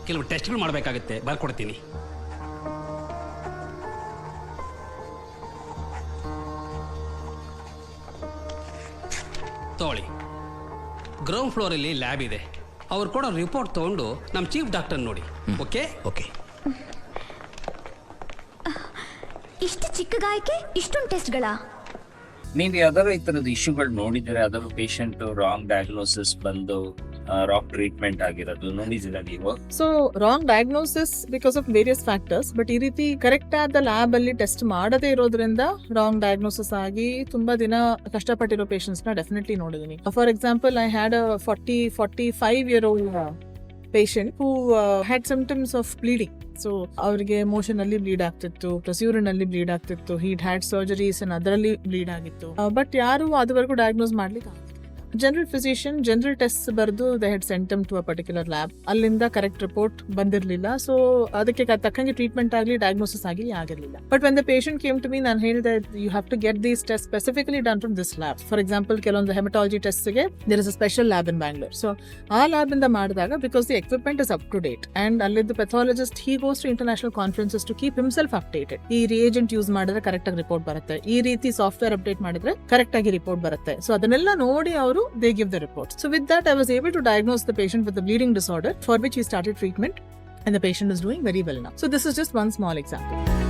ಕೆಲವು ಟೆಸ್ಟ್ಗಳು ಮಾಡಬೇಕಾಗುತ್ತೆ, ಬರ್ಕೊಡ್ತೀನಿ. ತಗೊಳ್ಳಿ. ಗ್ರೌಂಡ್ ಫ್ಲೋರಲ್ಲಿ ಲ್ಯಾಬ್ ಇದೆ. ಅವ್ರು ಕೊಡೋ ರಿಪೋರ್ಟ್ ತೊಗೊಂಡು ನಮ್ಮ ಚೀಫ್ ಡಾಕ್ಟರ್ ನೋಡಿ. Okay okay. ಇಷ್ಟು ಚಿಕ್ಕ ಗಾಯಕ್ಕೆ ಇಷ್ಟೊಂದು ಟೆಸ್ಟ್ಗಳಾ? ನೀವು ಯಾವ್ದಾದ್ರು ಈ ತರದ ಇಶ್ಯೂಗಳು ನೋಡಿದ್ರೆ, ಯಾವ್ದಾದ್ರು ಪೇಷಂಟ್ ರಾಂಗ್ ಡಯಾಗ್ನೋಸಿಸ್ ಬಂದು ರಾಂಗ್ ಟ್ರೀಟ್ಮೆಂಟ್ ಆಗಿರೋದು ನೋಡಿದ್ದೀರಾ ನೀವು? So wrong diagnosis because of various factors, but ಈ ರೀತಿ ಕರೆಕ್ಟ್ ಆದ ಲ್ಯಾಬ್ ಅಲ್ಲಿ ಟೆಸ್ಟ್ ಮಾಡದೇ ಇರೋದ್ರಿಂದ ರಾಂಗ್ ಡಯಾಗ್ನೋಸಿಸ್ ಆಗಿ ತುಂಬಾ ದಿನ ಕಷ್ಟಪಟ್ಟಿರೋ ಪೇಷಂಟ್ಸ್ ನ ಡೆಫಿನೆಟ್ಲಿ ನೋಡಿದೀನಿ. For example, I had 45-year-old patient who had symptoms of bleeding. So ಅವರಿಗೆ ಮೋಷನ್ ಅಲ್ಲಿ ಬ್ಲೀಡ್ ಆಗ್ತಿತ್ತು, ಪ್ಲಸ್ ಯೂರಿನ್ ಅಲ್ಲಿ ಬ್ಲೀಡ್ ಆಗ್ತಿತ್ತು, ಹೀಡ್ ಹ್ಯಾಡ್ ಸರ್ಜರೀಸ್ ಅದರಲ್ಲಿ ಬ್ಲೀಡ್ ಆಗಿತ್ತು. ಬಟ್ ಯಾರು ಅದುವರೆಗೂ ಡಯಾಗ್ನೋಸ್ ಮಾಡ್ಲಿಕ್ಕೆ ಜನರಲ್ ಫಿಸಿಷಿಯನ್ ಜನರಲ್ ಟೆಸ್ಟ್ ಬರೆದು they had sent them to a particular lab. ಅಲ್ಲಿಂದ ಕರೆಕ್ಟ್ ರಿಪೋರ್ಟ್ ಬಂದಿರಲಿಲ್ಲ. ಸೊ ಅದಕ್ಕೆ ತಕ್ಕಂಗೆ ಟ್ರೀಟ್ಮೆಂಟ್ ಆಗಲಿ ಡಯಾಗ್ನೋಸಿಸ್ ಆಗಲಿ ಆಗಿರಲಿಲ್ಲ. But when the patient came to me, ನಾನು ಹೇಳಿದೆ you have to get these test specifically done from this lab. For example, ಕೆಲವೊಂದು ಹೆಮಟಾಲಜಿ ಟೆಸ್ಟ್ಗೆ there is a special lab in Bangalore. So ಆ ಲ್ಯಾಬ್ ಇಂದ ಮಾಡಿದಾಗ, because the equipment is up to date and ಅಲ್ಲಿದ್ದು pathologist he goes to international conferences to keep himself updated. ಈ reagent use ಮಾಡಿದ್ರೆ correct ಆಗಿ report ಬರುತ್ತೆ, ಈ ರೀತಿ ಸಾಫ್ಟ್ವೇರ್ ಅಪ್ಡೇಟ್ ಮಾಡಿದ್ರೆ ಕರೆಕ್ಟ್ ಆಗಿ ರಿಪೋರ್ಟ್ ಬರುತ್ತೆ. ಸೊ ಅದನ್ನೆಲ್ಲ ನೋಡಿ ಅವರು they give the report. So with that, I was able to diagnose the patient with a bleeding disorder, for which we started treatment, and the patient is doing very well now. So this is just one small example.